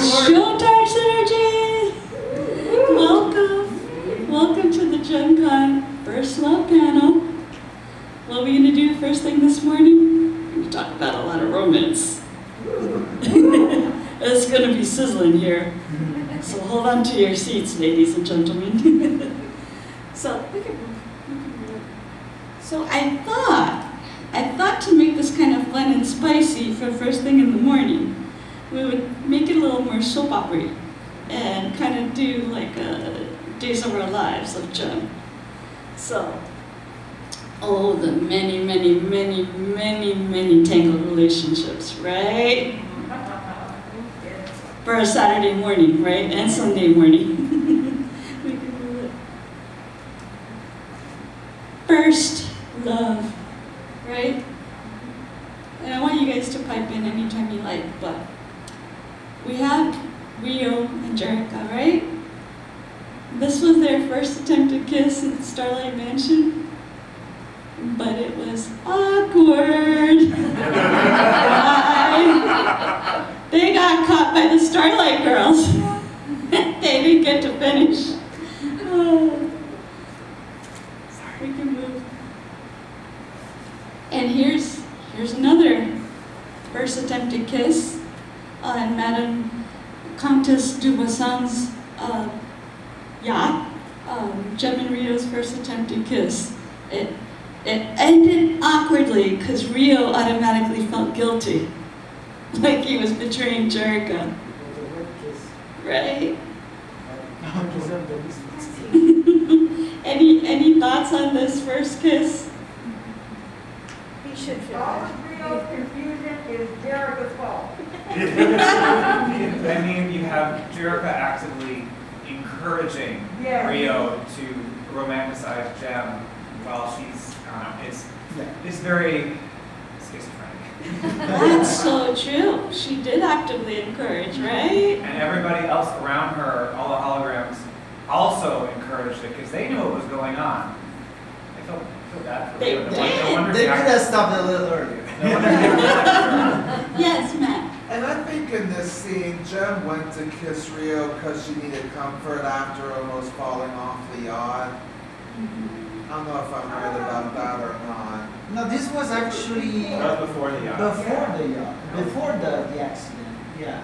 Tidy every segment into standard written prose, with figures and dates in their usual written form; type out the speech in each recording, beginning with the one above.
Showtime Synergy! Welcome to the JemCon First Love panel. What are we going to do first thing this morning? We're going to talk about a lot of romance. It's going to be sizzling here. So hold on to your seats, ladies and gentlemen. So I thought to make this kind of fun and spicy for first thing in the morning, we would make it a little more soap opera and kind of do like a Days of Our Lives of Jem. So, oh, the many tangled relationships, right? For a Saturday morning, right? And Sunday morning. We can do it. First love, right? And I want you guys to pipe in anytime you like, but we have Rio and Jerica, right? This was their first attempted kiss in the Starlight Mansion, but it was awkward. Why? They got caught by the Starlight Girls. They didn't get to finish. Oh. We can move. And here's another first attempted kiss on Madame Comtesse Dubuisson's yacht. Jem and Rio's first attempted kiss. It ended awkwardly because Rio automatically felt guilty, like he was betraying Jerica. Right? Any thoughts on this first kiss? He should feel All bad. of Rio's confusion is Jerica's fault. I mean, you have Jerica actively encouraging Rio to romanticize Jem while she's, it's very schizophrenic. That's so true. She did actively encourage, right? And everybody else around her, all the holograms, also encouraged it because they knew what was going on. I feel bad for They Rio. did. They could have stopped it a little earlier. Yes, Matt. And I think in this scene, Jem went to kiss Rio because she needed comfort after almost falling off the yacht. I don't know if I'm right about that or not. No, this was actually That was before the yacht. before the accident. Yeah,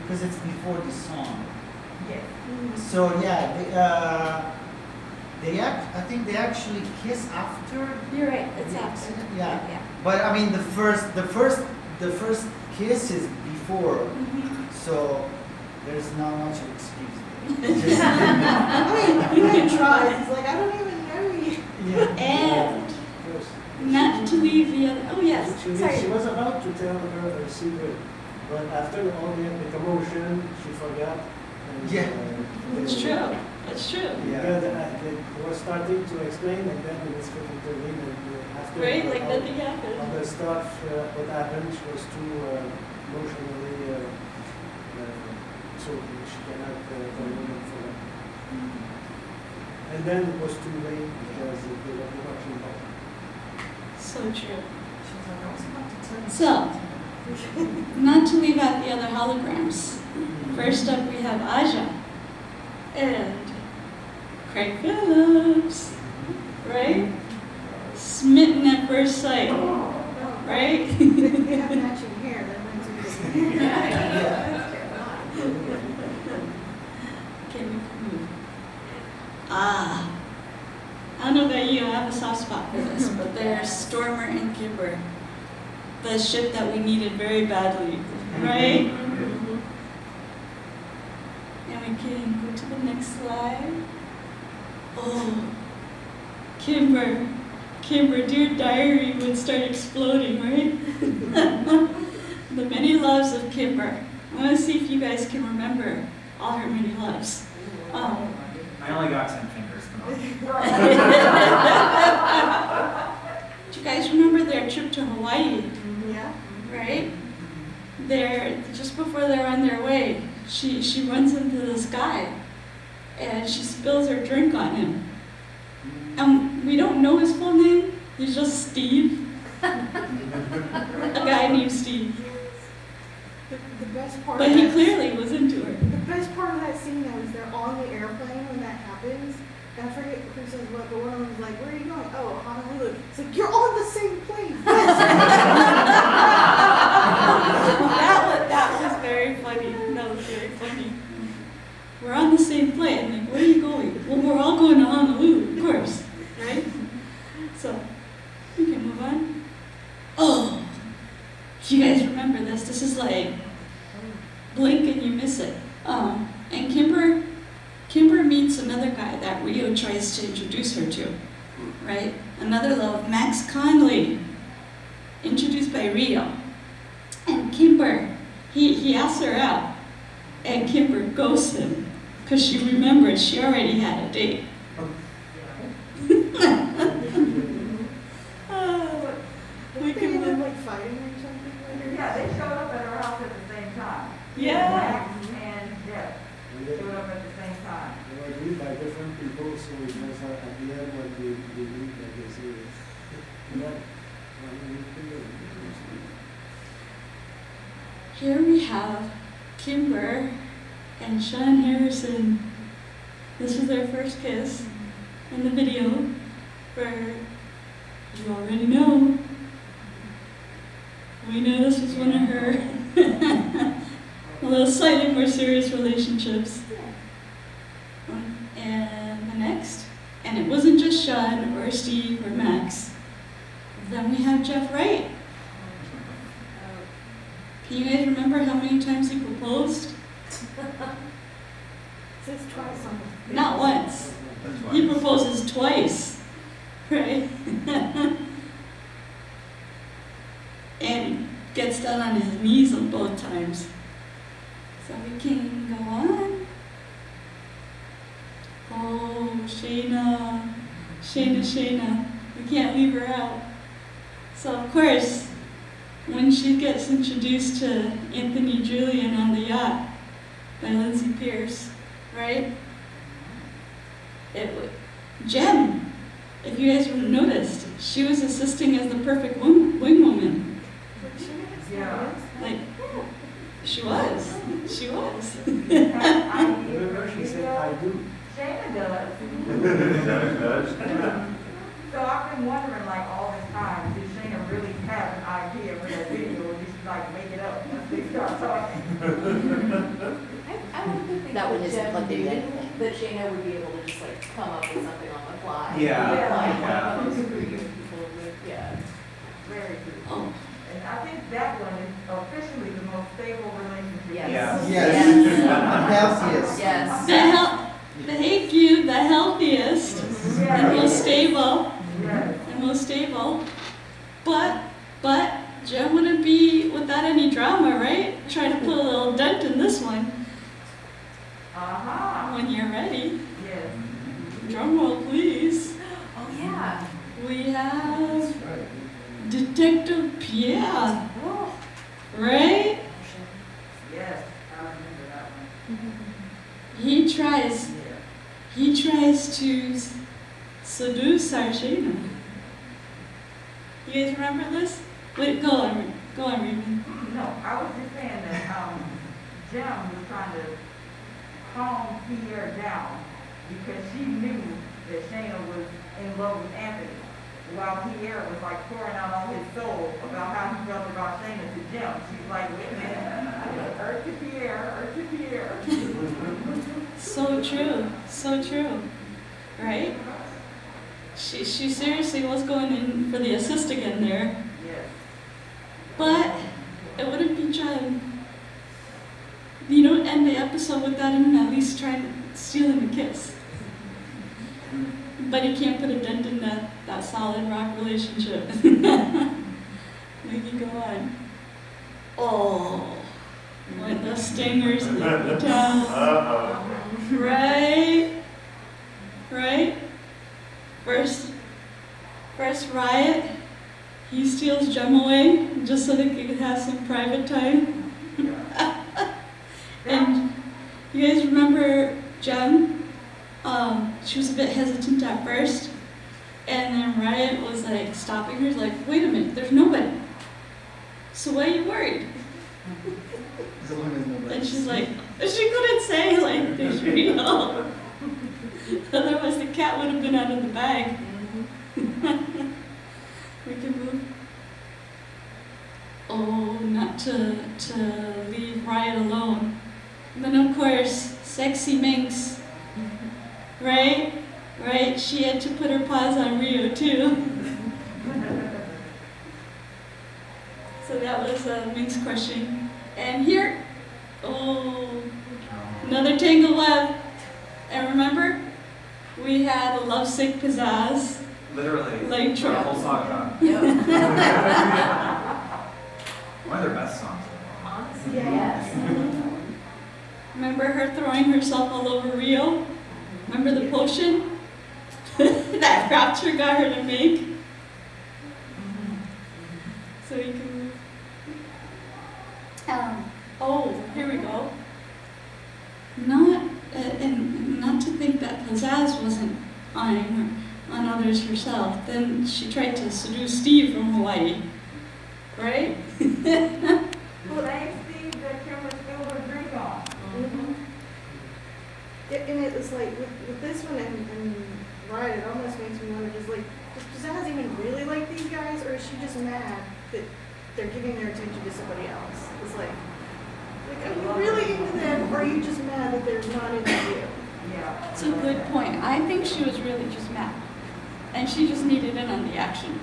because it's before the song. Yes. So yeah, I think they actually kiss after. You're right, it's after. Yeah. But I mean, the first kiss is before, so there's not much of excuse. Just, I mean, you can try. It's like, I don't even know you. And not to leave the other. Oh yes. She was about to tell her a secret, but after all the commotion, she forgot. And, Yeah. It's true. It's true. Because they were starting to explain, and then it was going to intervene. And after Right? Like all, nothing happened. all the stuff, what happened, she was too emotionally, so she cannot tolerate for that. And then it was too late because they were too much involved. So true. So, not to leave out the other holograms. First up, we have Aja and Craig Phillips, right? Smitten at first sight, right? If you have matching hair, that means you're Okay, we can move. I don't know about you, I have a soft spot for this, but they're Stormer and Kimber, the ship that we needed very badly, right? And we can go to the next slide. Oh, Kimber, dear diary would start exploding, right? The many loves of Kimber. I want to see if you guys can remember all her many loves. I only got 10 fingers. Come on. Do you guys remember their trip to Hawaii? Yeah. Right? Just before they're on their way, she runs into this guy and she spills her drink on him. And we don't know his full name, he's just Steve. A guy named Steve. The best part But of he that, clearly was into her. the best part of that scene though is they're on the airplane when that happens. And I forget who says what, but one of them is like, "Where are you going?" "Oh, Honolulu." It's like, you're on the same plane. That was very funny. That was very funny. We're on the same plane. Like, where are you going? Well, we're all going to Honolulu, of course, right? So, we can move on. Oh, if you guys remember this, this is like blink and you miss it. And Kimber meets another guy that Rio tries to introduce her to, right? Another love, Max Conley, introduced by Rio. And Kimber, he asks her out, and Kimber ghosts him because she remembered she already had a date. We They can end up move. like fighting or something later. Yeah, they showed up at her house at the same time. Yeah. Max and Jeff And they showed up at the same time. were agreed by different people, so it was at the end when they meet, like they say, "Right, Here we have Kimber and Sean Harrison. This was their first kiss in the video, where you already know. We know this was one of her a little slightly more serious relationships. And the next, and it wasn't just Sean or Steve or Max. Then we have Jeff Wright. Can you guys remember how many times he proposed? It says twice on the Not once. That's why. He proposes twice, right? And gets down on his knees on both times. So we can go on. Oh, Shayna. We can't leave her out. So of course, when she gets introduced to Anthony Julian on the yacht by Lindsay Pierce, right? Jem, if you guys noticed, she was assisting as the perfect wing woman. Yeah. Like, she was. Remember, she said, "I do." Shayna does. Does. So I've been wondering, like, all this time, did Shayna really have an idea for that video, or did she, like, make it up once they start talking? I would think That would just Jem like they knew did anything. that Shayna would be able to just like come up with something on the fly. Yeah, Like yeah. one of those creative people would, yeah. Very true. Oh, And I think that one is officially the most stable relationship. Yes. Yeah. Healthiest. Yes. thank you, the healthiest, and most stable, Yes. and most stable. But Jem wouldn't be without any drama, right? Try to put a little dent in this one Uh-huh. when you're ready. Yes. Drum roll, please. Oh, yeah. We have Detective Pierre, Oh. right? Yes. I remember that one. He tries Yeah. to seduce Sarshena. You guys remember this? Wait, go on, Raymond. No, I was just saying that, Jem was trying to calm Pierre down because she knew that Shayna was in love with Anthony, while Pierre was like pouring out all his soul about how he felt about Shayna to Jem. She's like, wait a minute, earth to Pierre. So true, right? She seriously was going in for the assist again there, Yes. but it wouldn't be Jem. You don't end the episode without him at least stealing a kiss. But he can't put a dent in that solid rock relationship. We can go on. Oh, with the stingers in the town. Right? First riot, he steals Jem away just so they could have some private time. And you guys remember Jem? She was a bit hesitant at first, and then Riot was like stopping her, like, wait a minute, there's nobody. So why are you worried? As long as nobody. And she's like, she couldn't say like there's real. Otherwise the cat would have been out of the bag. We can move. Oh, not to leave Riot alone. And then of course, sexy Minx. Right? Right? She had to put her paws on Rio too. So that was Minx crushing. And here, oh, another tangled web. And remember, we had a lovesick pizzazz. Literally, Like wrote a whole song about it. Yep. One of their best songs. Honestly, Yes. Remember her throwing herself all over Rio? Remember the potion that Rapture got her to make? So you can move. Oh, here we go. And not to think that Pizzazz wasn't eyeing on others herself. Then she tried to seduce Steve from Hawaii, right? Well, thanks, Steve, that Kim was spilled her drink on. And it was like with this one and Riot, it almost makes me wonder, does Pizzazz even really like these guys, or is she just mad that they're giving their attention to somebody else? It's like are you really into them, or are you just mad that they're not into you? Yeah. It's a good point. I think she was really just mad. And she just needed in on the action,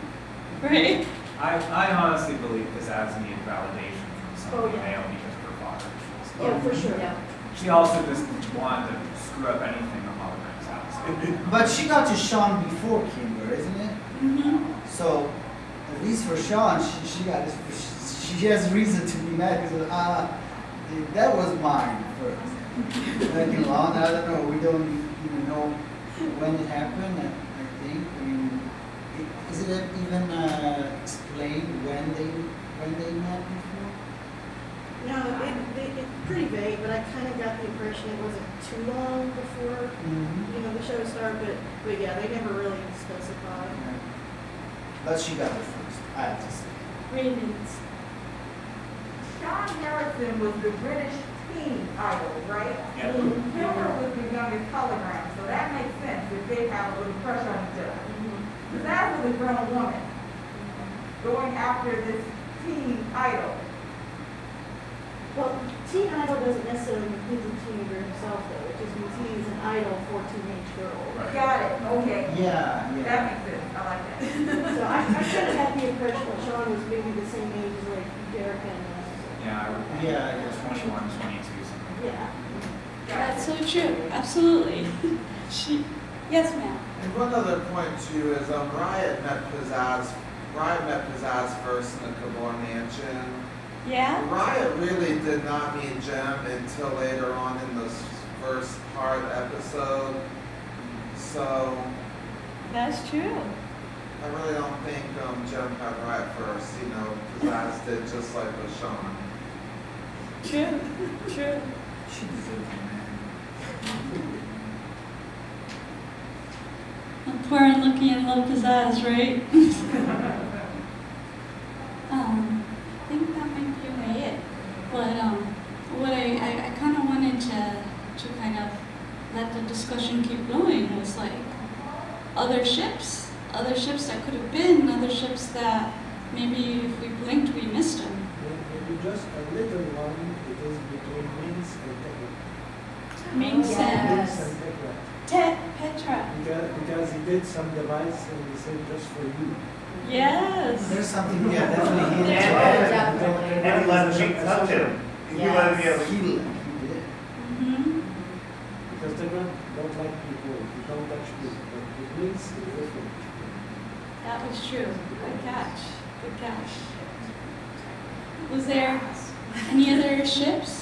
right? I honestly believe Pizzazz needed validation from somebody Oh, yeah. male because of her father. Yeah, for sure. Yeah. She also just wanted to screw up anything on Hologram's house. But she got to Sean before Kimber, isn't it? Mm-hmm. So at least for Sean, she she has reason to be mad because that was mine first. Like in law, I don't know. We don't even know when it happened. I think. I mean, is it even explained when they met before? No, it's pretty vague, but I kind of got the impression it wasn't too long before the show started. But yeah, they never really specified. Yeah. But she got it first. I have to say. Ravens. Sean Harrison was the British teen idol, right? Yeah. Kimber was the youngest hologram, so that makes sense if they have a little crush on each other. Because that was a grown woman going after this teen idol. Well, teen idol doesn't necessarily mean he's a teenager himself, though. It just means he's an idol for teenage girls. Right. Got it, okay. Yeah, yeah. That makes sense, I like that. So I kind of had the impression that Sean was maybe the same age as like Derek and. Yeah, Yeah, yeah. 21, 22, something. Yeah. That's so true. Absolutely. Yes, ma'am. And one other point too is Riot met Pizzazz first in the Cabor Mansion. Yeah? Riot really did not meet Jem until later on in the first part episode. So That's true. I really don't think Jem had Riot first. Pizzazz did just like with Sean. True. True. She deserves it, man. Poor unlucky and love pizzazz, right? I think that might be it. But what I kind of wanted to kind of let the discussion keep going was like other ships that could have been, other ships that maybe if we blinked we missed them. Maybe just a little one, it is between Minx and Tekla. Minx Yes. and Minx and Tekla. Petra. Because he did some device and he said just for you. Yes. There's something, yeah, definitely he Yeah, did. definitely. And he let me touch him. He let me have He did. Mm-hmm. Because Tekla don't like people, he don't touch people. But with Minx, it's different. That was true. Good catch. Good catch. Was there any other ships?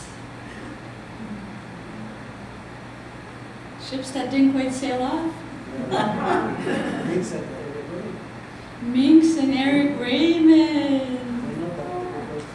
Ships that didn't quite sail off? Minx and everybody. Minx and Eric Raymond. I know that because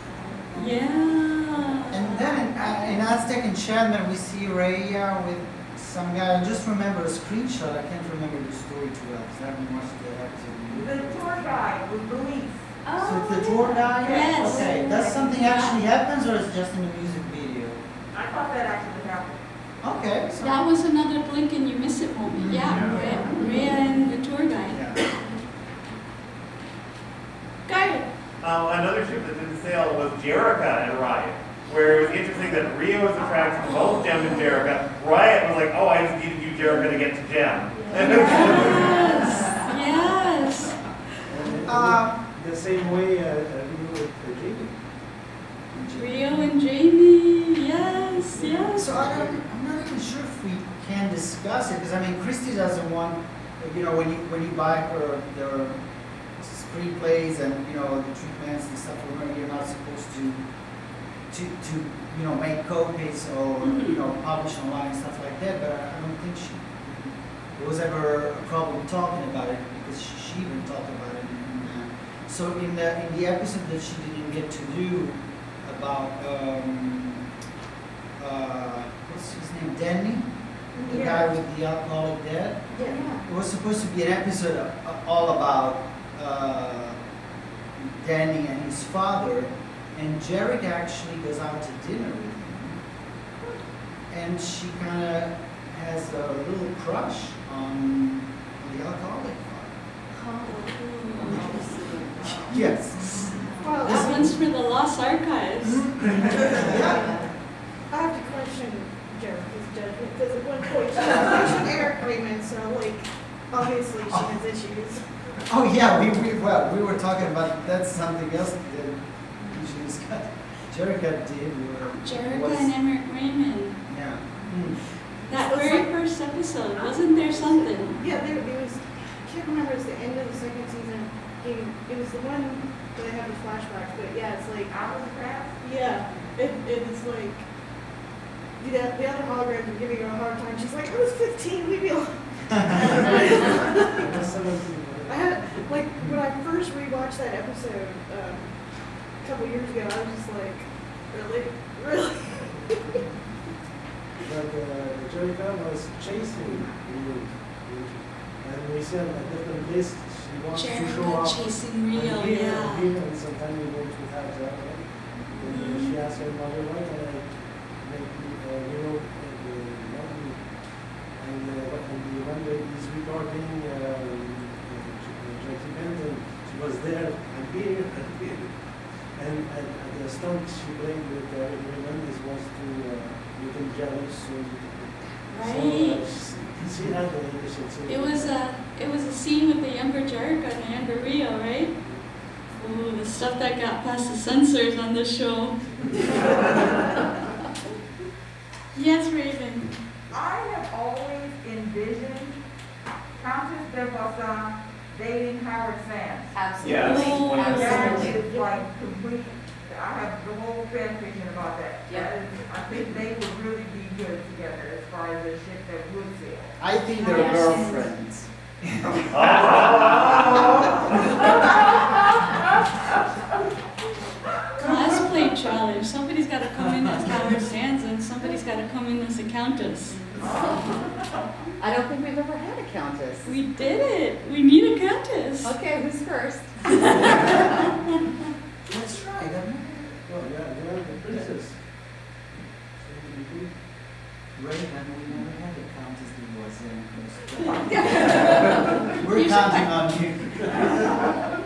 Yeah. And then in Aztec Enchantment, we see Raya with some guy. I just remember a screenshot. I can't remember the story too well because I haven't watched the episode. The tour guide was Luis. So it's the tour guide? Yes. Okay, does something actually happens or is it just in the music video? I thought that actually happened. Okay, so. That was another blink and you miss it moment. Yeah, Rhea and the tour guide. Yeah. Guide. Another ship that didn't sail was Jerica and Riot, where it was interesting that Rio was attracted to both Jem and Jerica. Riot was like, oh, I just needed you, Jerica, to get to Jem. Yes. The same way you with Jamie. Rio and Jamie. Yes, yes. So I'm not even sure if we can discuss it, because I mean, Christy doesn't want, you know, when you buy her their screenplays and, you know, the treatments and stuff, remember, you're not supposed to you know, make copies or, you know, publish online and stuff like that, but I don't think there was ever a problem talking about it, because she even talked about it. So in the episode that she didn't get to do about what's his name, Danny, the guy with the alcoholic dad. Yeah. It was supposed to be an episode all about Danny and his father, and Jarek actually goes out to dinner with him, and she kind of has a little crush on the alcoholic father. Yes. Well, This one's for the Lost Archives. Yeah. I have to question Jerica's judgment, because at one point she was pushing Eric Raymond, so like, obviously she has issues. Oh yeah, we were talking about that's something else that we should discuss. Jerica did. Jerica and Emmerich Raymond. Yeah. That very first episode, wasn't there something? Yeah, it was, I can't remember, it's the end of the second season. It was the one that I have the flashbacks, but yeah, it's like, I was fast. yeah, it's like, the other holograms are giving her a hard time. She's like, I was 15, leave me alone. I was 17. I had, like, when I first rewatched that episode a couple years ago, I was just like, really? Really? But Jerica was chasing Rio. And we said at different lists, she wants to show Jerica up. chasing Rio, Here, yeah. here, and sometimes we went to have that, right? And she asked her mother, why can I make Rio love me? And the one day he's recording Jackie Benton, she was there, I'm here, I'm here. And at the stunt she played with Eric Raymond was to make him jealous. Right. So she had the initiative. It was a scene with the younger Jerica and the younger Rio, right? Ooh, the stuff that got past the censors on this show. Yes, Raven. I have always envisioned Countess de Boston dating Howard Sands. Absolutely. Yes. Oh, That Absolutely. is like complete, I have the whole fan fiction about that. Yeah. That is, I think they would really be good together as far as a ship that would sail. I think they're Yes. girlfriends. Cosplay challenge. Somebody's got to come in as Howard Sands and somebody's got to come in as a countess. I don't think we've ever had a countess. We did it. We need a countess. Okay, who's first? That's right. Oh, yeah, the princess. Raven, we never had a countess divorce. We're Here's a counting on you.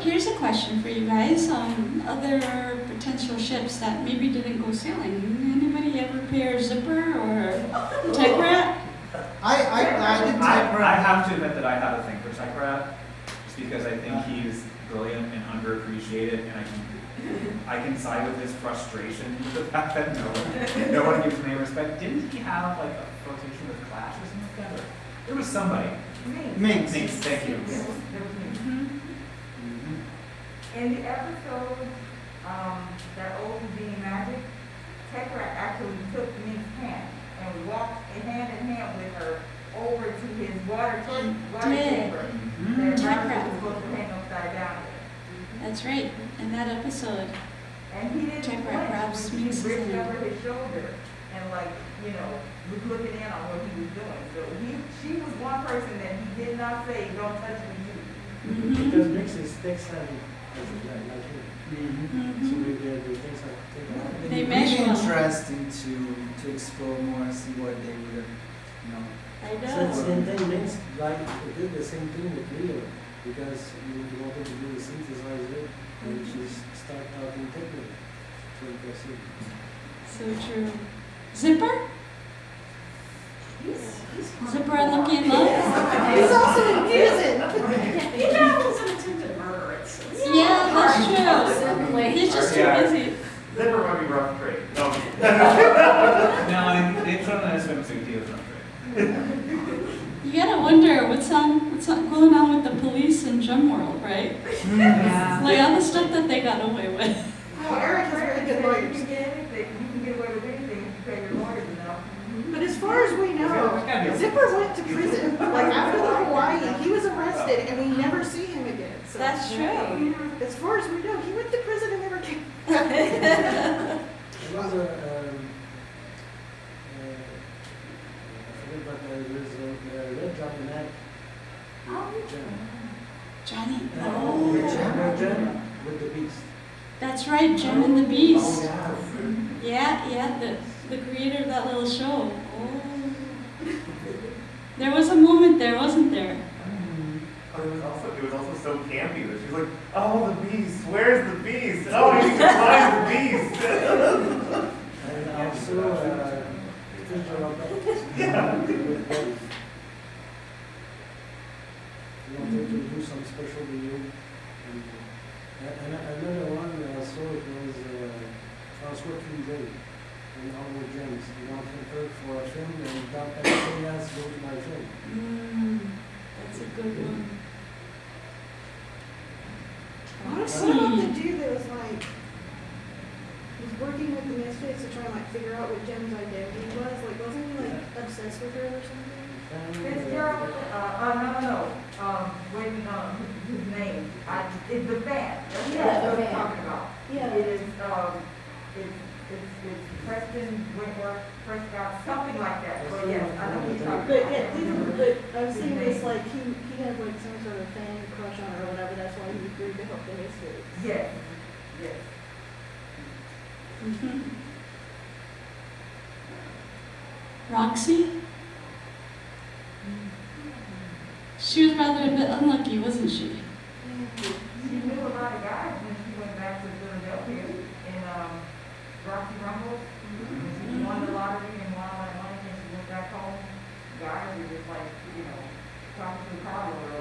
Here's a question for you guys. Other potential ships that maybe didn't go sailing. Anybody ever pair Zipper or Tech Rat? I didn't take her. I have to admit that I have a thing for Tech Rat, just because I think he's brilliant and underappreciated, and I can side with his frustration with the fact that no one gives him any respect. Didn't he have like a flirtation with Clash or something like that? Or there was somebody. Minx. Thanks, thank you. Yes, there was me. In the episode, that old being magic, Tekra actually took Mink's hand and walked hand in hand with her over to his water chamber. That Tekra was supposed to hang upside down in. That's right. In that episode. And he didn't Tekra flinch grabs when Minx's she reached hand. over his shoulder and was looking in on what he was doing. So she was one person that he did not say, don't touch me. Mhm. Because Mix is Texan as a guy, like him. Mhm. So maybe they think so. They It'd be mesh well. interesting to explore more and see what they would have, you know. I So the know. same thing makes like did the same thing with Leo because you wanted to do the synthesizer and she start talking technical to impress him. So true. Zipper? Zipper and Lucky in Love? He's also in prison. He dabbles in attempted murder, it's. Yeah, that's true. Possibly. He's just too Yeah. busy. Zipper might be rough trade. No. No, they throw in a swimsuit deal or You gotta wonder what's going on with the police in Gem World, right? Yeah. Like all the stuff that they got away with. Well, Eric has very good You lawyers. can get anything, you can get away with anything if you pay your lawyers enough. But as far as we know, Zipper went to prison. Like after the Hawaii, he was arrested and we never see him again. So That's true. as far as we know, he went to prison and never came. There was I forget, but there was a Red Johnny Mac. Johnny. Oh, Red Johnny with the Beast. That's right, Gem and the Beast. Oh, Yeah, the creator of that little show. Oh. There was a moment there, wasn't there? It was also so campy that she was like, oh, the beast, where's the beast? Oh, I need to find the beast. And also, Yeah. with both. We wanted to do some special video. And another one I saw it was François Cluzet in Hollywood Gems. He wanted her for a film and got everything else go to my film. That's a good one. What about the dude that was like, was working with the Misfits to try and like figure out what Jem's identity was? Like, wasn't he like obsessed with her or something? Fitzgerald, no. When, his name, it's the band. That's Yeah, what the I'm band. talking about. Yeah. It is, it's Preston, Wentworth, Prescott, something like that. But yes, I know what you're talking But about. yeah, but I was thinking it's like he had like some sort of fan crush on her or whatever. That's why he agreed to help the Misfits. Yes, yes. Roxy? She was rather a bit unlucky, wasn't she? She knew a lot of guys when she went back to Philadelphia in Rocky Rumble. She won the lottery and won all that money, and she went back home. Guys were just like, talking to the car over.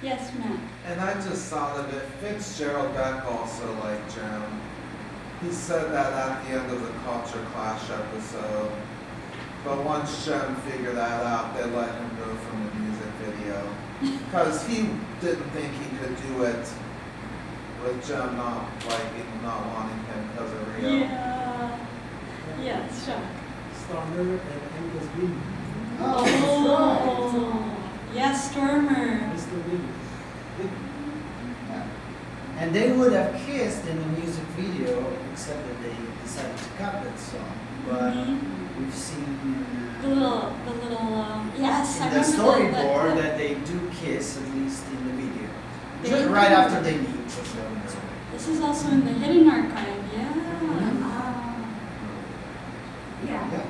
Yes, Matt. And I just thought of it, Fitzgerald Beck also liked Jem. He said that at the end of the Culture Clash episode. But once Jem figured that out, they let him go from the music video. Because he didn't think he could do it with Jem not wanting him because of Rio. Yeah. Yeah, sure. Stormer and Angus Bean. Oh, yes, Stormer. Mr. Bean. Yeah. And they would have kissed in the music video, except that they decided to cut that song. But we've seen The little, yes, I in the remember storyboard the- that they do kiss, at least in the video. They Just do. right after they meet. This is also in the hidden archive, yeah. Yeah. Yeah.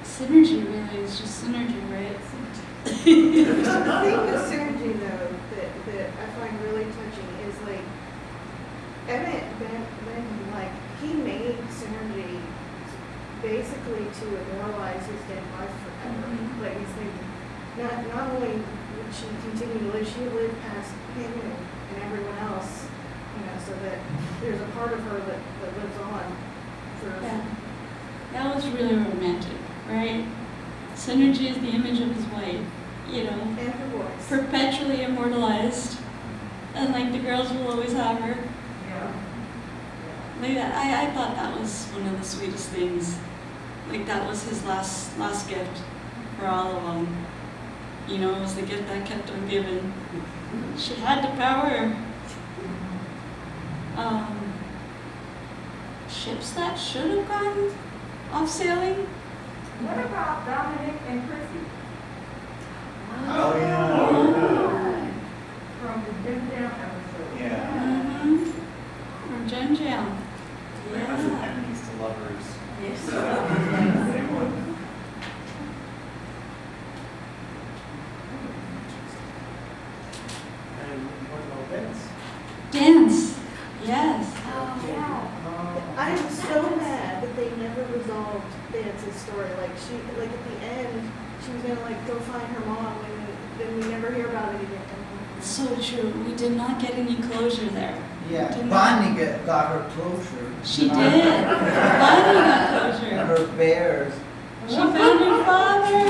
Synergy really is just synergy, right? The thing with Synergy though that I find really touching is like Emmett Benton, like he made Synergy basically to immortalize his dead wife forever. Like he's like not only would she continue to live, she would live past him and everyone else, so that there's a part of her that lives on for Yeah. That was really romantic, right? Synergy is the image of his wife, and her voice. perpetually immortalized. And like the girls will always have her. Yeah. Like that, I thought that was one of the sweetest things. Like that was his last gift for all of them. It was the gift that kept on giving. She had the power. Ships that should have gone off sailing. What about Dominic and Chrissy? Oh, yeah. From the Jim Jam episode. Yeah. From JemCon. As Yeah. enemies to lovers. Yes. Same one. And what about dance? Dance. Yes. Oh, yeah. I am so mad that they never resolved Dance's story. Like at the end, she was gonna like go find her mom, and then we never hear about it again. So true. We did not get any closure there. Yeah, Didn't Bonnie got her closure. She did. Bonnie got closure. Her bears. She found her father.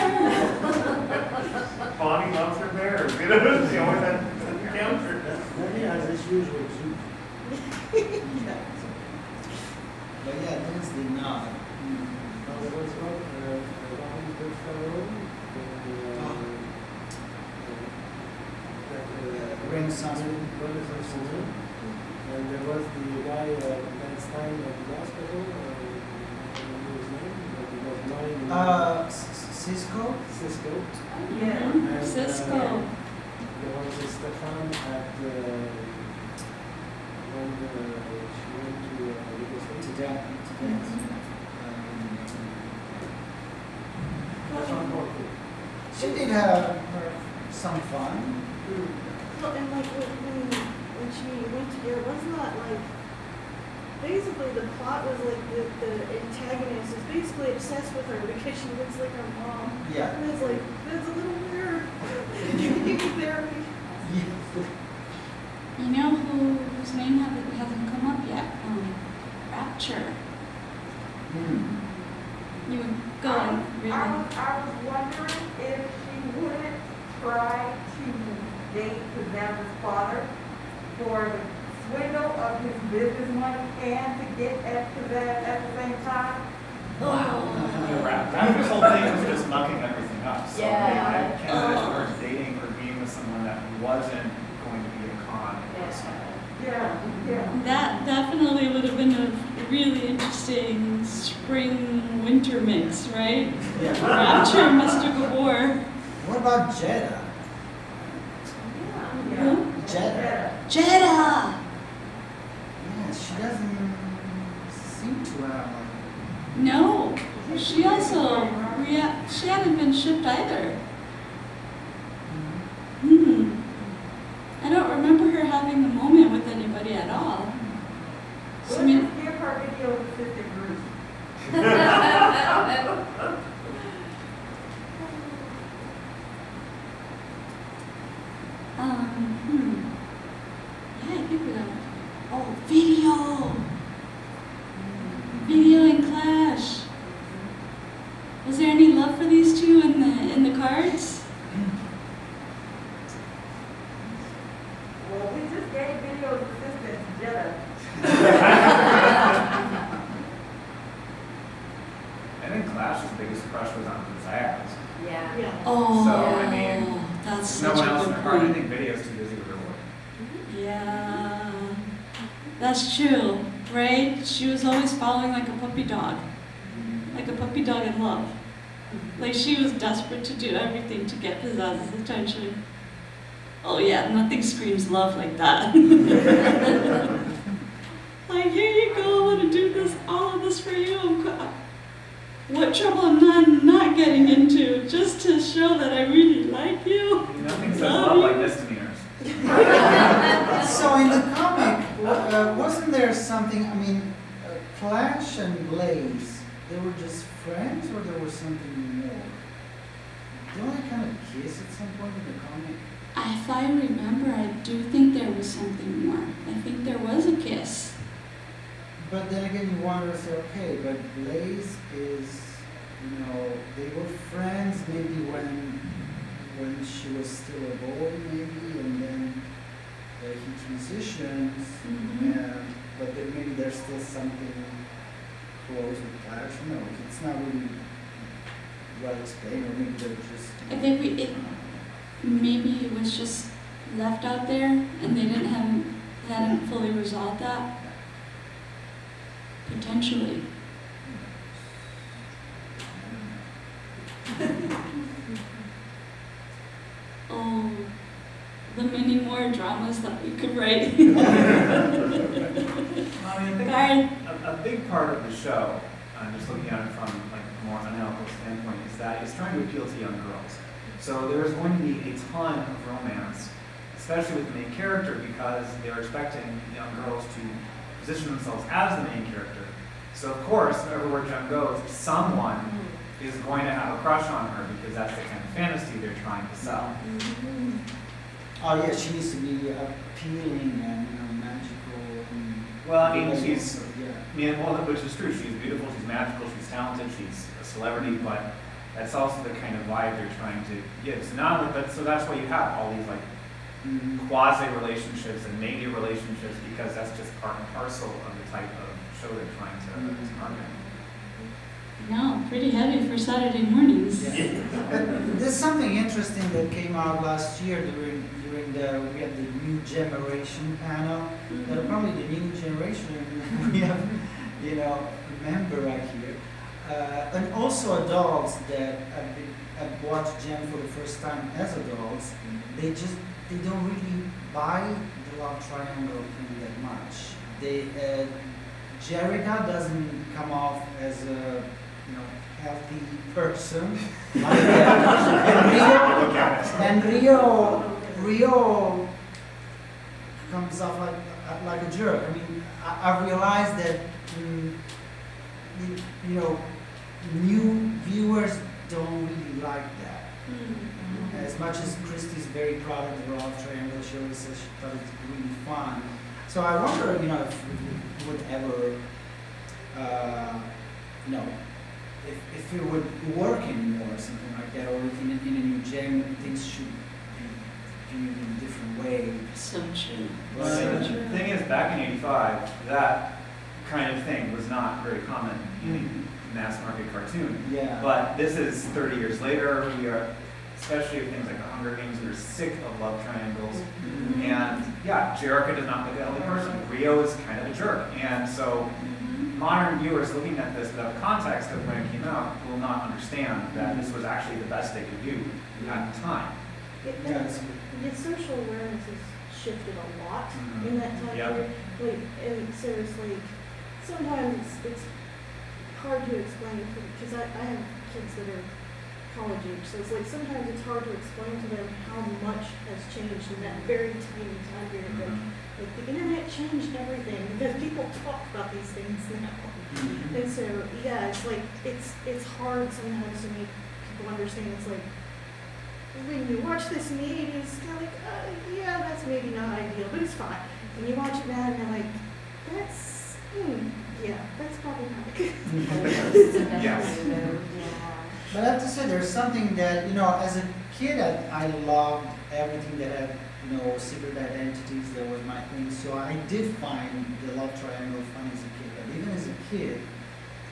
Bonnie loves her bears, you know, she always had counter. Maybe as is usual, zoo. But yeah, Dance did not. There was one, Robin Goodfellow, Renaissance. Renaissance Woman. And there was the guy, Lance Stein at the hospital, I don't know his name, but he was lying in Cisco? Cisco. Yeah. And, Cisco. there was a Stefan at, when she went to legal To state. dance. Stefan Borku. She did have some fun. Well, and like when she went to Europe, wasn't that like basically the plot was like the antagonist is basically obsessed with her because she looks like her mom. Yeah. And it's like that's a little weird. Therapy. You know whose name hasn't come up yet? Rapture. Hmm. You would go on, really. I was wondering if she wouldn't try to date Pizzazza's father for the swindle of his business money and to get at Pizzazz at the same time. That whole thing was just mucking everything up. So Yeah. I can't imagine her dating or being with someone that wasn't going to be a con. Yeah, yeah. That definitely would have been a really interesting spring-winter mix, right? Yeah. Rapture and Mr. Gabor. What about Jeddah? Who? Jeddah. Jeddah! Yeah, she doesn't seem to have like. No, she also, she hadn't been shipped either. I don't remember her having a moment with anybody at all. So, I We'll mean, just give her video of Sister Bruce. yeah, I think we got, oh, video! Video and Clash. Was there any love for these two in the cards? Well, we just gave video of Sister Jetta. I think Clash's biggest crush was on Pizzazz. Yeah. Yeah. Oh, So, I mean, that's There's no such one a else in good her heart. I point. think Video's too busy with her work. Yeah, that's true, right? She was always following like a puppy dog in love. Like she was desperate to do everything to get Pizzazz's attention. Oh yeah, nothing screams love like that. Like here you go, I want to do this, all of this for you. What trouble I'm not getting into, just to show that I really like you. Nothing says Love love you. like misdemeanors. So in the comic, wasn't there something? I mean, Clash and Blaze, they were just friends, or there was something more? Don't they kind of kiss at some point in the comic? If I remember, I do think there was something more. I think there was a kiss. But then again, you wonder, say, okay, but Blaze is, they were friends maybe when she was still a boy, maybe, and then he transitions, but then maybe there's still something close with Clash. No, it's not really well explained, or maybe they're just. I think maybe it was just left out there, and they hadn't fully resolved that. Potentially. dramas that we could write. I mean, I Karen? think a big part of the show, just looking at it from like a more analytical standpoint, is that it's trying to appeal to young girls. So there's going to be a ton of romance, especially with the main character, because they're expecting young girls to position themselves as the main character. So of course, everywhere Jem goes, someone is going to have a crush on her because that's the kind of fantasy they're trying to sell. Oh yeah, she needs to be appealing and magical. And Well, I mean, she's, yeah. which is true. She's beautiful, she's magical, she's talented, she's a celebrity, but that's also the kind of vibe they're trying to give. So not only, but so that's why you have all these like quasi relationships and maybe relationships, because that's just part and parcel of the type of show they're trying to market. No, pretty heavy for Saturday mornings. Yeah. But there's something interesting that came out last year during we had the new generation panel. That probably the new generation we have, remember right here, and also adults that have watched Gem for the first time as adults. They don't really buy the love triangle thing that much. Jerica doesn't come off as a healthy person. and Rio comes off like a jerk. I mean, I realized that new viewers don't really like that. As much as Christy's very proud of the love triangle, she always says she thought it's really fun. So I wonder, if we would ever, if it would work anymore or something like that, or if in a new Gem things should be viewed in a different way. So true. Well, the thing is, back in '85, that kind of thing was not very common in a mass market cartoon. Yeah. But this is 30 years later. We are, especially with things like The Hunger Games, we are sick of love triangles. And yeah, Jerica does not look like a healthy person. Rio is kind of a jerk. And so modern viewers looking at this without the context of when it came out will not understand that this was actually the best they could do at the time. The social awareness has shifted a lot in that time Yep. period. And so it's sometimes it's hard to explain because I have kids that are college age, so it's sometimes it's hard to explain to them how much has changed in that very tiny time period. Like the internet changed everything because people talk about these things now. And so it's hard sometimes to make people understand. It's like when you watch this in the 80s, it's kind of like, yeah, that's maybe not ideal, but it's fine. And you watch it now and you're like, that's problematic. Yes. But I have to say, there's something that, as a kid, I loved everything that had, secret identities. That was my thing. So I did find the love triangle fun as a kid. But even as a kid,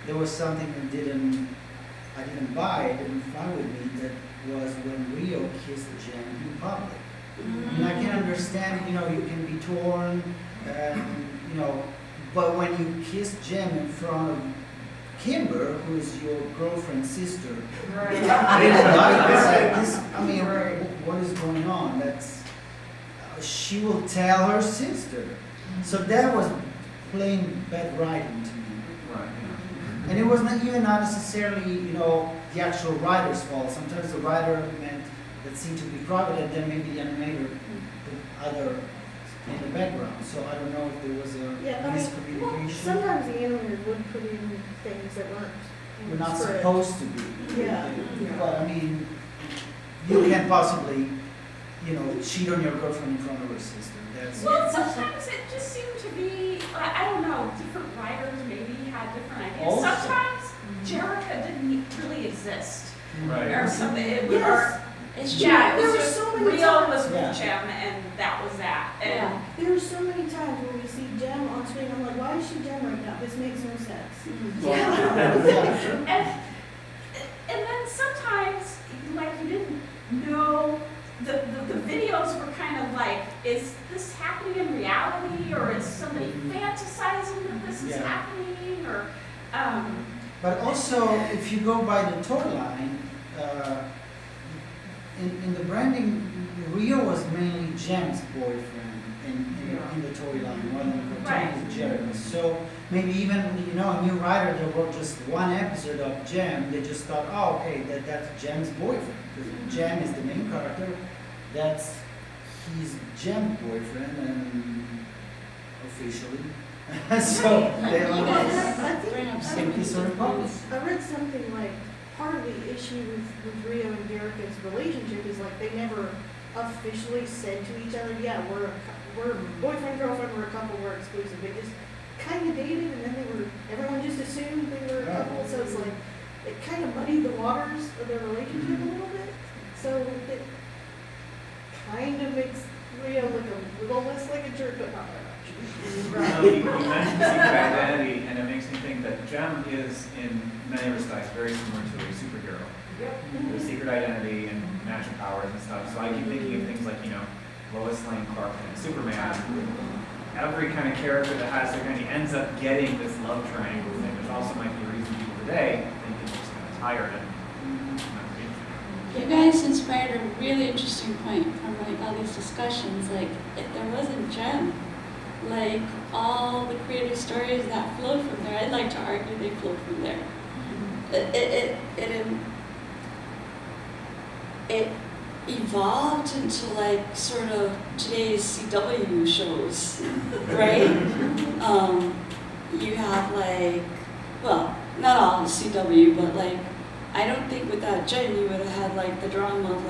there was something that I didn't buy, didn't fly with me, that was when Rio kissed Jem in public. And I can understand, you can be torn, but when you kiss Jem in front of Kimber, who is your girlfriend's sister, I didn't like this. What is going on? She will tell her sister. So that was plain bad writing to me. Right. And it was not necessarily, the actual writer's fault. Sometimes the writer meant that seemed to be private, and then maybe the animator put other in the background. So I don't know if there was a miscommunication. Sometimes the animators would put in things that weren't We're not script. supposed to be. Yeah. But you can't possibly, cheat on your girlfriend in front of her sister. Well, sometimes it just seemed to be, I don't know, different writers maybe had different ideas. Also. Sometimes Jerica didn't really exist. Right. Or something. It was, Yes. it's Yeah, it there was were just so many Rio times. was with Yeah. Jem, and that was that. And There are so many times where we see Jem on screen. I'm like, why is she Jem right now? This makes no sense. and then sometimes, you didn't know, the videos were kind of like, is this happening in reality, or is somebody fantasizing that this is Yeah. happening, or, But also, if you go by the toy line, in the branding, Rio was mainly Jem's boyfriend. in the storyline, rather than Right. continuing with Jericho. So maybe even, a new writer that wrote just one episode of Jem, they just thought, oh, okay, that's Jem's boyfriend. Because Jem is the main character, that's he's Jem's boyfriend, and officially. So they You all guys bring up same some piece of republic. I read something like part of the issue with Rio and Derica's relationship is like they never officially said to each other, yeah, we're boyfriend, girlfriend, we're a couple, we're exclusive. They just kind of dated, and then everyone just assumed they were a couple. So it's like it kind of muddied the waters of their relationship a little bit. So it kind of makes Rio look a little less like a jerk, but not that much. You mentioned secret identity, and it makes me think that Jem is, in many respects, very similar to a superhero. Yep. With secret identity and magic powers and stuff. So I keep thinking of things like, Lois Lane, Clark Kent, Superman. Every kind of character that has their kind of ends up getting this love triangle thing, which also might be a reason people today think it's just kind of tired and not interesting. You guys inspired a really interesting point from all these discussions. Like, if there wasn't Jem, all the creative stories that flowed from there, I'd like to argue they flowed from there. It evolved into sort of today's CW shows, right? You have well, not all CW, but I don't think without Jen you would have had the drama of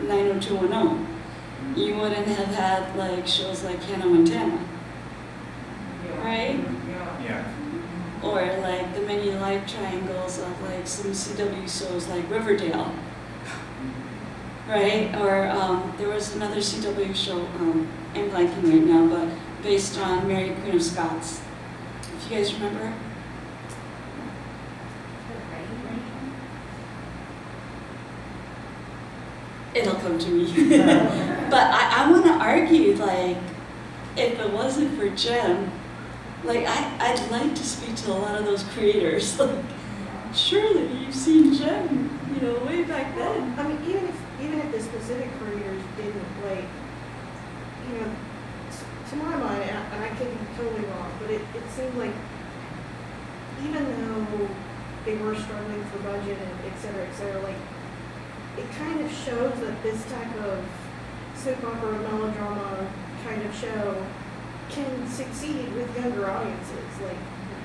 90210. You wouldn't have had shows like Hannah Montana, right? Yeah. Or the many life triangles of some CW shows like Riverdale, right? Or there was another CW show, I'm blanking right now, but based on Mary Queen of Scots. If you guys remember? It'll come to me. But I want to argue, if it wasn't for Jem, I'd like to speak to a lot of those creators. Surely you've seen Jem, way back then. I mean, even if the specific creators didn't to my mind, and I could be totally wrong, but it seemed like even though they were struggling for budget and et cetera, it kind of shows that this type of soap opera melodrama kind of show can succeed with younger audiences.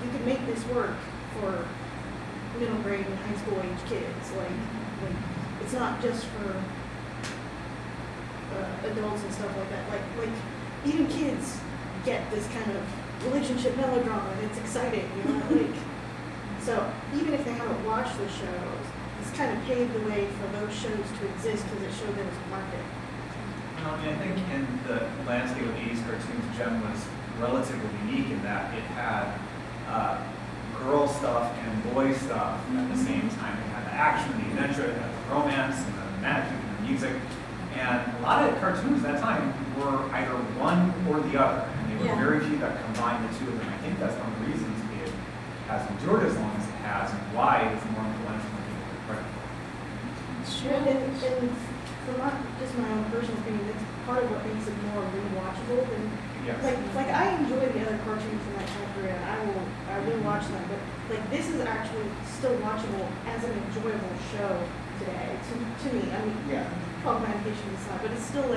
You can make this work for middle grade and high school age kids. It's not just for adults and stuff like that. Even kids get this kind of relationship melodrama, and it's exciting, So even if they haven't watched the shows, it's kind of paved the way for those shows to exist because it showed there was a market. I think in the landscape of 80s cartoons, Jem was relatively unique in that it had girl stuff and boy stuff at the same time. It had the action, the adventure, it had the romance, and the magic, and the music. And a lot of cartoons at that time were either one or the other, and there were very few that combined the two of them. I think that's one of the reasons it has endured as long as it has, and why it's more influential than people give credit for. And for just my own personal opinion, it's part of what makes it more rewatchable than Yes. I enjoy the other cartoons from that time period. I will watch them, but this is actually still watchable as an enjoyable show today to me. I mean, augmentation aside, but it's still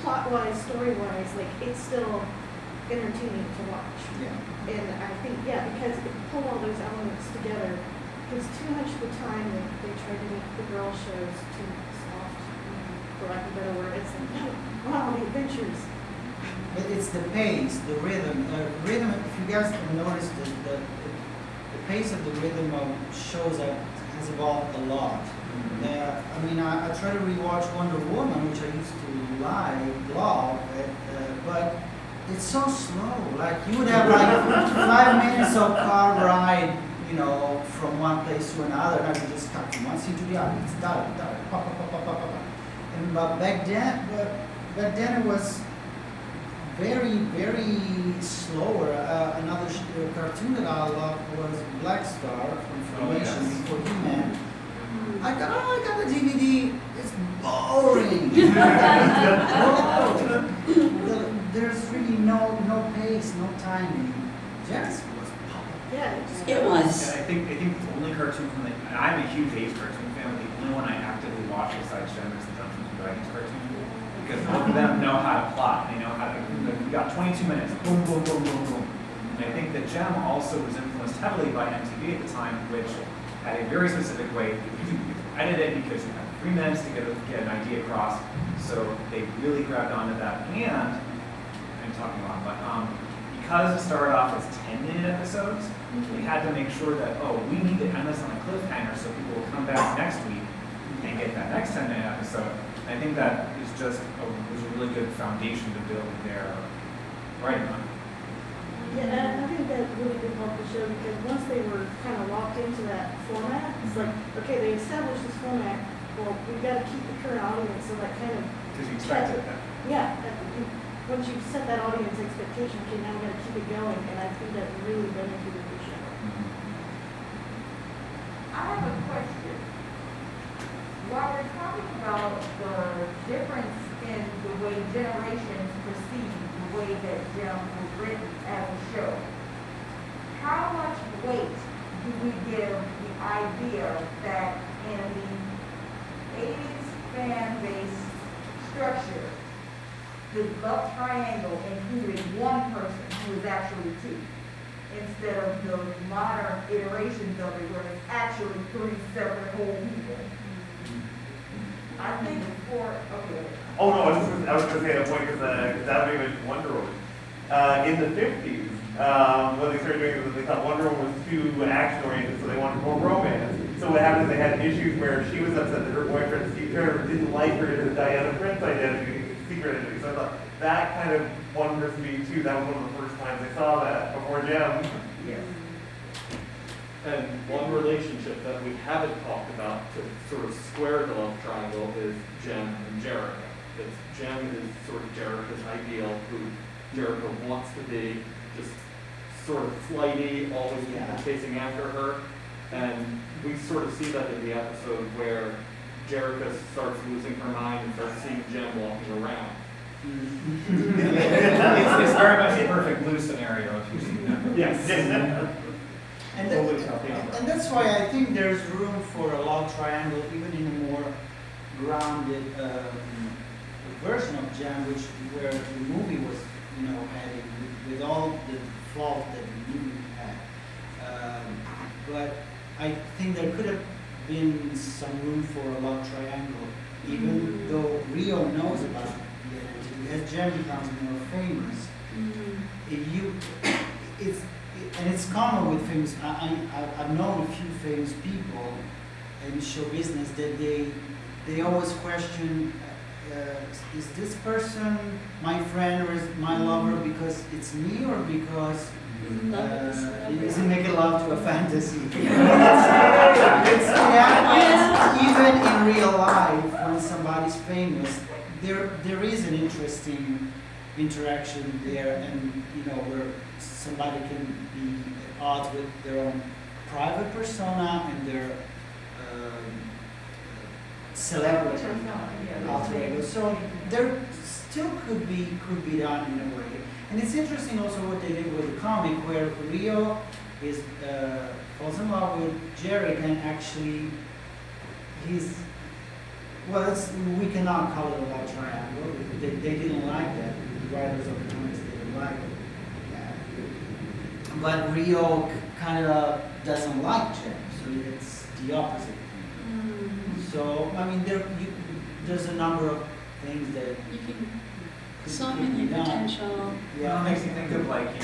plot-wise, story-wise, it's still entertaining to watch. Yeah. And I think, because if you pull all those elements together, it's too much of the time that they try to make the girl shows too soft, for lack of a better word. It's no, wow, the adventures. But it's the pace, the rhythm. Rhythm, if you guys have noticed, the pace of the rhythm of shows has evolved a lot. I try to rewatch Wonder Woman, which I used to love, but it's so slow. You would have 5 minutes of car ride, from one place to another, and I could just cut from one scene to the other. It's done, pop, pop, pop, pop, pop, pop. And back then it was very, very slower. Another cartoon that I loved was Black Star from Formation before He-Man. I got the DVD. It's boring. pace, no timing. Just was popping. Yeah, it just. It was. And I think the only cartoon from the, and I'm a huge Ace cartoon fan, but the only one I actively watch besides Gem is the Dungeons and Dragons cartoon. Because both of them know how to plot, they know how to, we got 22 minutes, boom, boom, boom, boom, boom. And I think that Gem also was influenced heavily by MTV at the time, which had a very specific way. You edit it because you have 3 minutes to get an idea across. So they really grabbed onto that. And I'm talking a lot, but because it started off as 10-minute episodes, they had to make sure that, oh, we need to end this on a cliffhanger so people will come back next week and get that next 10-minute episode. And I think that is just was a really good foundation to build their writing on. Yeah, and I think that really did help the show because once they were kind of locked into that format, it's like, okay, they established this format, well, we've got to keep the current audience, so that kind of. Because you expected that. Yeah, once you set that audience expectation, okay, now we got to keep it going, and I think that really benefited the show. I have a question. While we're talking about the difference in the way generations perceive the way that Gem was written as a show, how much weight do we give the idea that in the 80s fan base structure, the love triangle included one person who was actually two, instead of the modern iterations of it where it's actually 3 separate whole people? I think before, okay. Oh, no, I was gonna say a point, because that made me Wonder Woman. In the 50s, what they started doing was they thought Wonder Woman was too action-oriented, so they wanted more romance. So what happened is they had issues where she was upset that her boyfriend, Steve Trevor, didn't like her as a Diana Prince identity, secret identity. So I thought that kind of one person being two, that was one of the first times I saw that before Gem. Yes. And one relationship that we haven't talked about to sort of square the love triangle is Jem and Jerica. It's Jem is sort of Jerica's ideal, who Jerica wants to be, just sort of flighty, always people chasing after her. And we sort of see that in the episode where Jerica starts losing her mind and starts seeing Jem walking around. It's very much a perfect blue scenario if you've seen that. Yes. And that's why I think there's room for a love triangle, even in a more grounded version of Jam, where the movie was, adding with all the flaws that the movie had. But I think there could have been some room for a love triangle, even though Rio knows about the identity. As Jam becomes more famous, it's common with famous. I've known a few famous people in show business that they always question, is this person my friend or is my lover because it's me or because is he making love to a fantasy? Even in real life, when somebody's famous, there is an interesting interaction there, and where somebody can be at odds with their own private persona and their celebrity alter ego. So there still could be done in a way. And it's interesting also what they did with the comic, where Rio falls in love with Jerica, and actually we cannot call it a love triangle. They didn't like that. The writers of the comics didn't like it. But Rio kind of doesn't like Jem, so it's the opposite. So I mean, there's a number of things that you can. So many potential. Yeah, it makes me think of Lady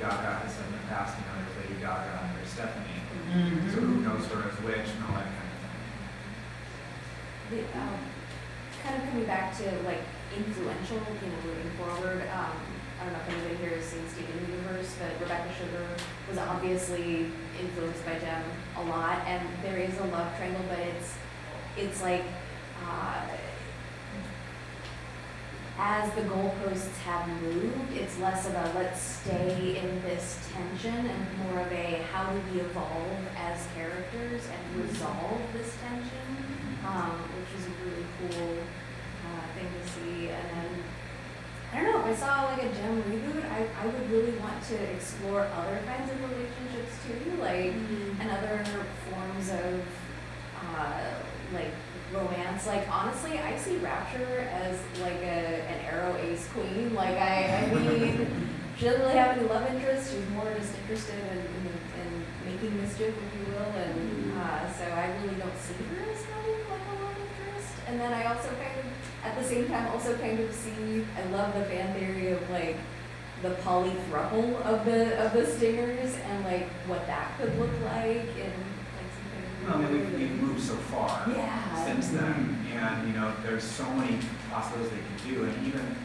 Gaga has in the past, there's Lady Gaga and there's Stephanie. So who knows her as which and all that kind of thing. Kind of coming back to influential, moving forward. I don't know if anybody here has seen Steven Universe, but Rebecca Sugar was obviously influenced by Jem a lot, and there is a love triangle, but it's like as the goalposts have moved, it's less of a let's stay in this tension and more of a how do we evolve as characters and resolve this tension, which is a really cool thing to see. And then I don't know, if I saw like a Gem reboot, I would really want to explore other kinds of relationships too, like, and other forms of, like, romance. Like, honestly, I see Rapture as like an arrow ace queen. Like, I mean, she doesn't really have any love interest, she's more just interested in making mischief, if you will, and so I really don't see her as having like a love interest. And then I also kind of, at the same time, also kind of see, I love the fan theory of like the polythruple of the stingers and like what that could look like and like some kind of. Well, I mean, we've moved so far Yeah. since then, and, you know, there's so many possibilities they could do, and even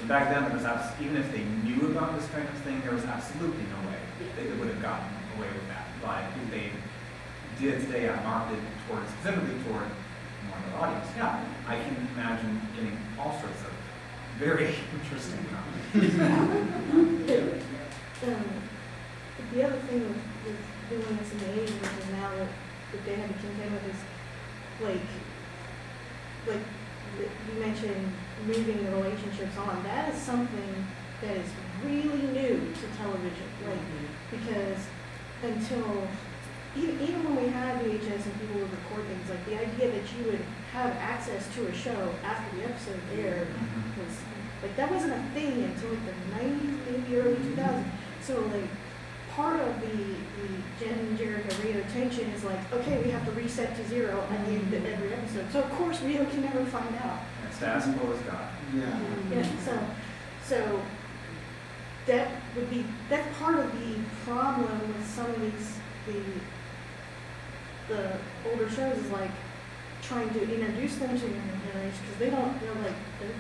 back then, there was even if they knew about this kind of thing, there was absolutely no way they would have gotten away with that. But if they did stay marketed specifically toward more of the audience, yeah, I can imagine getting all sorts of very interesting The other thing with doing this in the 80s and now that they had to contend with is, like you mentioned moving the relationships on. That is something that is really new to television. Like, because until, even when we had VHS and people would record things, like the idea that you would have access to a show after the episode aired was, like, that wasn't a thing until like the 90s, maybe early 2000s. So like, part of the Jen and Jericho Rio tension is like, okay, we have to reset to 0 at the end of every episode. So of course Rio can never find out. Status quo is God. Yeah. Yeah, so that's part of the problem with some of the older shows is like trying to introduce them to younger generation because they don't, like, they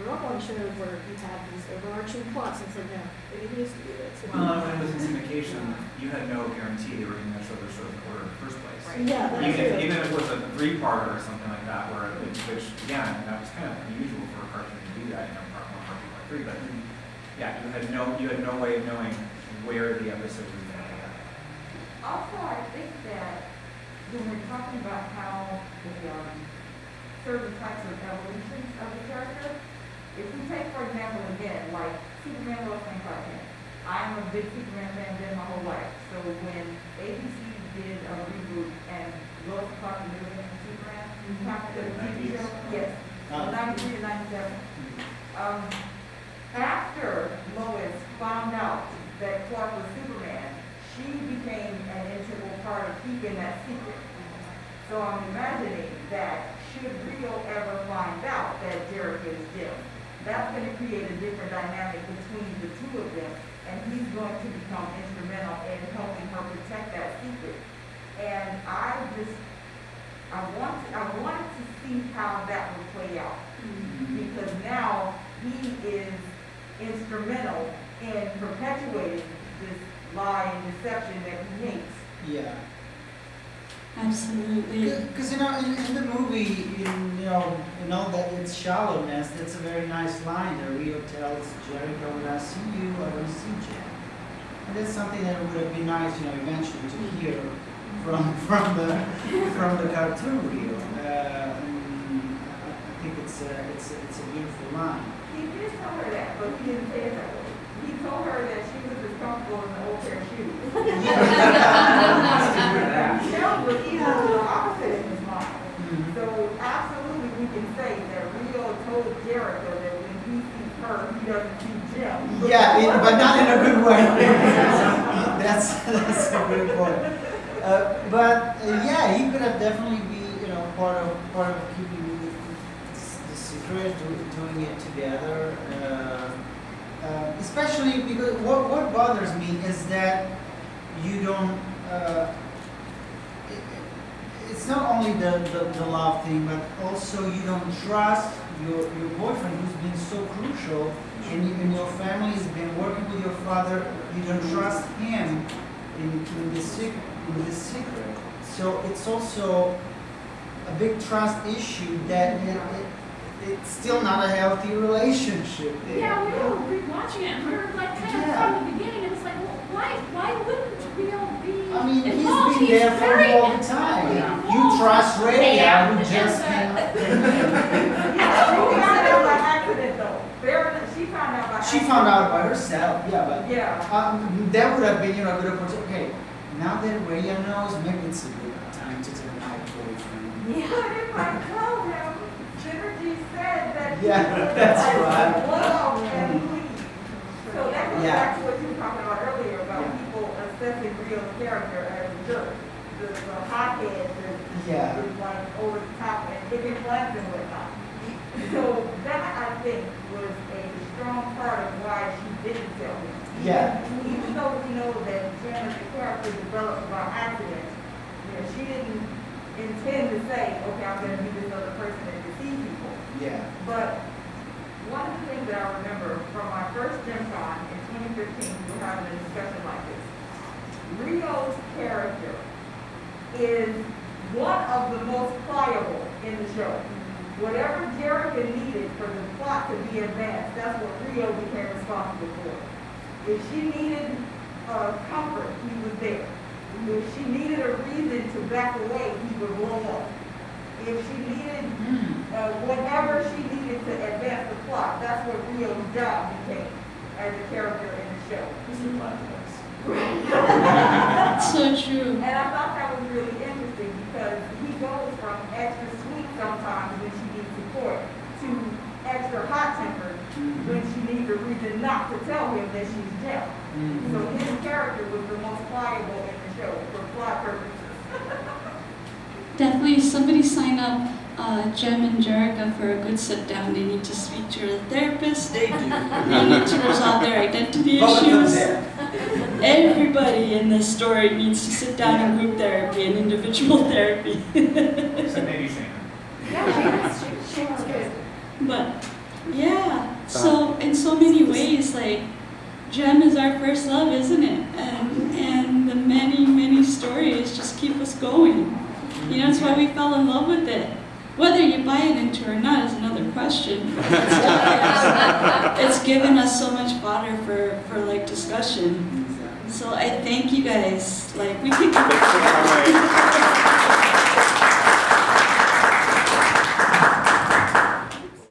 grew up on shows where you have these overarching plots and it's like, no, they didn't used to do this. Well, when it was in syndication, you had no guarantee they were going to show the show in order in the first place. Yeah, that's true. Even if it was a 3-parter or something like that, which again, that was kind of unusual for a cartoon to do that, part 1, part 2, part 3, but yeah, you had no way of knowing where the episode was going to end. Also, I think that when we're talking about how the certain types of evolutions of the character, if we take, for example, again, like Superman, Lois Lane, Clark Kent. I'm a big Superman fan, been my whole life. So when ABC did a reboot and Lois and Clark were living in Superman, after the TV show, yes, 93 to 97. After Lois found out that Clark was Superman, she became an integral part of keeping that secret. So I'm imagining that should Rio ever find out that Derek is Jim, that's going to create a different dynamic between the two of them, and he's going to become instrumental in helping her protect that secret. And I wanted to see how that would play out, because now he is instrumental in perpetuating this lie and deception that he hates. Yeah. Absolutely. Because in the movie, in all that its shallowness, that's a very nice line that Rio tells Jericho, "When I see you, I don't see Jen." And that's something that would have been nice, eventually to hear from the cartoon Rio. I think it's a beautiful line. He did tell her that, but he didn't say it that way. He told her that she was as comfortable in an old pair of shoes. Michelle was even the opposite in his mind. So absolutely we can say that Rio told Jericho that when he sees her, he doesn't see Jim. Yeah, but not in a good way. that's a good point. Yeah, he could have definitely be, part of keeping the secret, doing it together. Especially because what bothers me is that you don't. It's not only the love thing, but also you don't trust your boyfriend who's been so crucial, and your family has been working with your father. You don't trust him in this secret. So it's also a big trust issue that it's still not a healthy relationship there. Yeah, we were rewatching it, and we were like kind of from the beginning, and it's like, well, why wouldn't Rio be I mean, involved? he's been there for very all the time. involved. You trust Ray, Yeah, who just and, She found out by accident though. She found She found out by herself, yeah, but Yeah. that would have been, you know, a good opportunity. Okay, now that Rhea knows, maybe it's a good time to tell my boyfriend. But if I told him, Synergy said that. he Yeah, would, that's like, right. love and leave. So that goes Yeah. back to what you were talking about earlier about people assessing Rio's character as a jerk. The hothead that Yeah. is like over the top and picking plans and whatnot. So that, I think, was a strong part of why she didn't tell him. Yeah. Even though we know that Jen as a character developed by accident, you know, she didn't intend to say, okay, I'm gonna be this other person and deceive people. Yeah. But one of the things that I remember from my first JemCon in 2015, we were having a discussion like this. Rio's character is one of the most pliable in the show. Whatever Jerica needed for the plot to be advanced, that's what Rio became responsible for. If she needed comfort, he was there. If she needed a reason to back away, he would blow up. If she needed whatever she needed to advance the plot, that's what Rio's job became as a character in the show. Mr. Platypus. So true. And I thought that was really interesting because he goes from extra sweet sometimes when she needs support to extra hot-tempered when she needs a reason not to tell him that she's Jem. So his character was the most pliable in the show for plot purposes. Definitely, somebody sign up Jem and Jerica for a good sit down. They need to speak to a therapist. They need to resolve their identity issues. Everybody in this story needs to sit down in group therapy and individual therapy. Except maybe Shana. Yeah, she was good. But yeah, so in so many ways, like Jem is our first love, isn't it? And the many stories just keep us going. You know, it's why we fell in love with it. Whether you buy it into or not is another question. It's given us so much fodder for like discussion. So I thank you guys. Like we could.